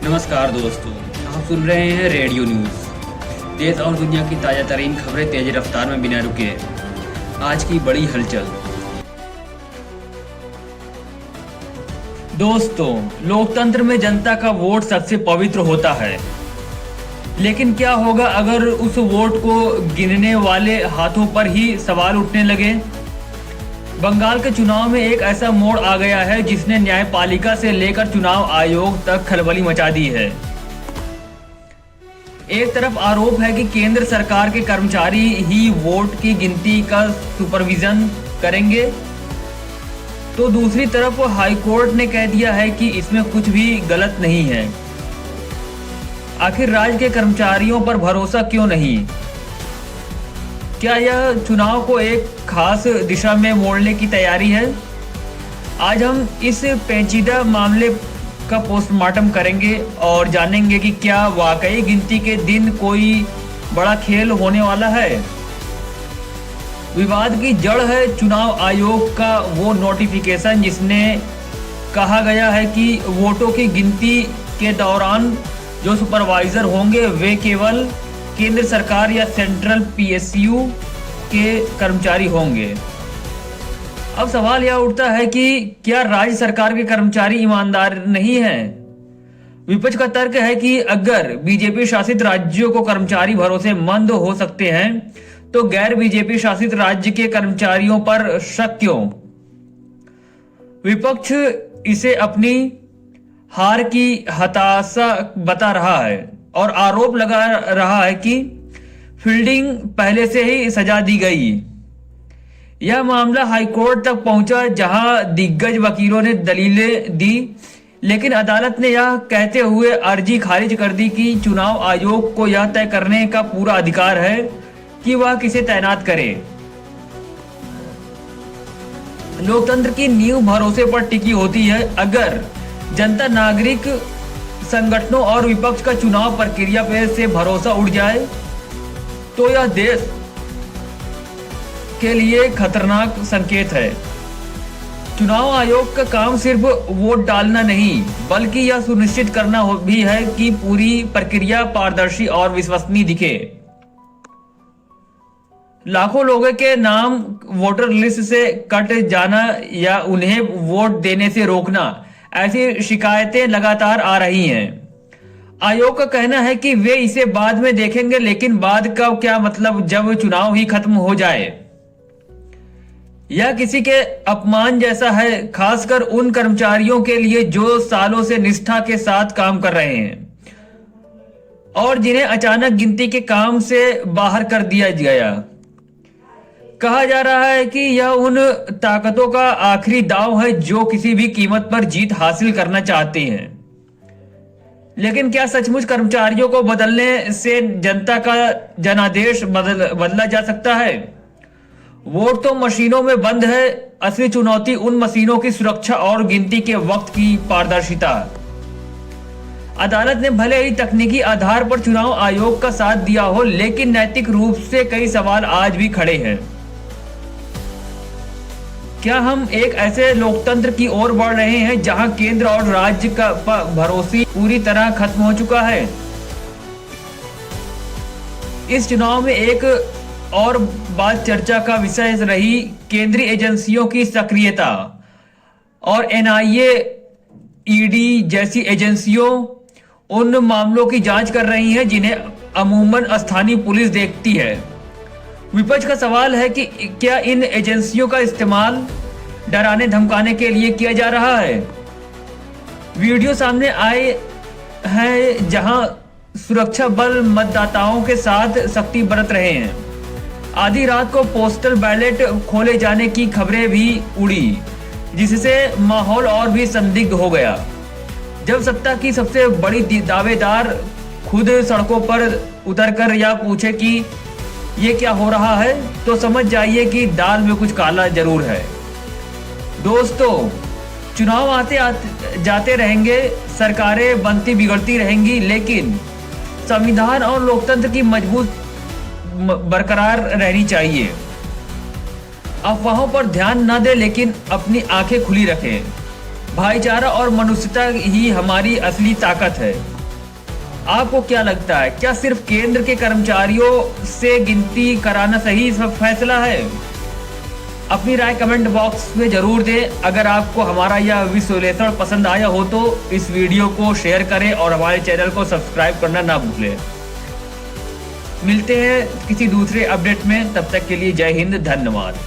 नमस्कार दोस्तों, आप सुन रहे हैं रेडियो न्यूज़। देश और दुनिया की ताज़ा तरीन खबरें तेज रफ्तार में बिना रुके। आज की बड़ी हलचल। दोस्तों, लोकतंत्र में जनता का वोट सबसे पवित्र होता है, लेकिन क्या होगा अगर उस वोट को गिनने वाले हाथों पर ही सवाल उठने लगे। बंगाल के चुनाव में एक ऐसा मोड़ आ गया है जिसने न्यायपालिका से लेकर चुनाव आयोग तक खलबली मचा दी है। एक तरफ आरोप है कि केंद्र सरकार के कर्मचारी ही वोट की गिनती का सुपरविजन करेंगे, तो दूसरी तरफ हाईकोर्ट ने कह दिया है कि इसमें कुछ भी गलत नहीं है। आखिर राज्य के कर्मचारियों पर भरोसा क्यों नहीं? क्या यह चुनाव को एक खास दिशा में मोड़ने की तैयारी है? आज हम इस पेचीदा मामले का पोस्टमार्टम करेंगे और जानेंगे कि क्या वाकई गिनती के दिन कोई बड़ा खेल होने वाला है। विवाद की जड़ है चुनाव आयोग का वो नोटिफिकेशन जिसमें कहा गया है कि वोटों की गिनती के दौरान जो सुपरवाइजर होंगे वे केवल केंद्र सरकार या सेंट्रल पीएसयू के कर्मचारी होंगे। अब सवाल यह उठता है कि क्या राज्य सरकार के कर्मचारी ईमानदार नहीं हैं? विपक्ष का तर्क है कि अगर बीजेपी शासित राज्यों को कर्मचारी भरोसेमंद हो सकते हैं तो गैर बीजेपी शासित राज्य के कर्मचारियों पर शक क्यों? विपक्ष इसे अपनी हार की हताशा बता रहा है और आरोप लगा रहा है कि फील्डिंग पहले से ही सजा दी गई। यह मामला हाईकोर्ट तक पहुंचा जहां दिग्गज वकीलों ने दलीलें दी, लेकिन अदालत ने यह कहते हुए अर्जी खारिज कर दी कि चुनाव आयोग को यह तय करने का पूरा अधिकार है कि वह किसे तैनात करे। लोकतंत्र की नींव भरोसे पर टिकी होती है। अगर जनता, नागरिक संगठनों और विपक्ष का चुनाव प्रक्रिया पे से भरोसा उड़ जाए तो यह देश के लिए खतरनाक संकेत है। चुनाव आयोग का काम सिर्फ वोट डालना नहीं, बल्कि यह सुनिश्चित करना भी है कि पूरी प्रक्रिया पारदर्शी और विश्वसनीय दिखे। लाखों लोगों के नाम वोटर लिस्ट से कट जाना या उन्हें वोट देने से रोकना, ऐसी शिकायतें लगातार आ रही हैं। आयोग का कहना है कि वे इसे बाद में देखेंगे, लेकिन बाद का क्या मतलब जब चुनाव ही खत्म हो जाए? यह किसी के अपमान जैसा है, खासकर उन कर्मचारियों के लिए जो सालों से निष्ठा के साथ काम कर रहे हैं और जिन्हें अचानक गिनती के काम से बाहर कर दिया गया। कहा जा रहा है कि यह उन ताकतों का आखिरी दांव है जो किसी भी कीमत पर जीत हासिल करना चाहते हैं। लेकिन क्या सचमुच कर्मचारियों को बदलने से जनता का जनादेश बदला जा सकता है? वोट तो मशीनों में बंद है, असली चुनौती उन मशीनों की सुरक्षा और गिनती के वक्त की पारदर्शिता। अदालत ने भले ही तकनीकी आधार पर चुनाव आयोग का साथ दिया हो, लेकिन नैतिक रूप से कई सवाल आज भी खड़े हैं। क्या हम एक ऐसे लोकतंत्र की ओर बढ़ रहे हैं जहां केंद्र और राज्य का भरोसा पूरी तरह खत्म हो चुका है? इस चुनाव में एक और बात चर्चा का विषय रही केंद्रीय एजेंसियों की सक्रियता और एनआईए, ईडी जैसी एजेंसियों उन मामलों की जांच कर रही हैं जिन्हें अमूमन स्थानीय पुलिस देखती है। विपक्ष का सवाल है कि क्या इन एजेंसियों का इस्तेमाल डराने धमकाने के लिए किया जा रहा है? वीडियो सामने आए हैं जहां सुरक्षा बल मतदाताओं के साथ सख्ती बरत रहे हैं। आधी रात को पोस्टल बैलेट खोले जाने की खबरें भी उड़ी, जिससे माहौल और भी संदिग्ध हो गया। जब सत्ता की सबसे बड़ी दावेदार खुद सड़कों पर उतरकर या पूछे कि ये क्या हो रहा है, तो समझ जाइए कि दाल में कुछ काला जरूर है। दोस्तों, चुनाव आते जाते रहेंगे, सरकारें बनती बिगड़ती रहेंगी, लेकिन संविधान और लोकतंत्र की मजबूत बरकरार रहनी चाहिए। अफवाहों पर ध्यान न दें, लेकिन अपनी आंखें खुली रखें। भाईचारा और मनुष्यता ही हमारी असली ताकत है। आपको क्या लगता है, क्या सिर्फ केंद्र के कर्मचारियों से गिनती कराना सही फैसला है? अपनी राय कमेंट बॉक्स में जरूर दें। अगर आपको हमारा यह विश्लेषण पसंद आया हो तो इस वीडियो को शेयर करें और हमारे चैनल को सब्सक्राइब करना ना भूलें। मिलते हैं किसी दूसरे अपडेट में, तब तक के लिए जय हिंद, धन्यवाद।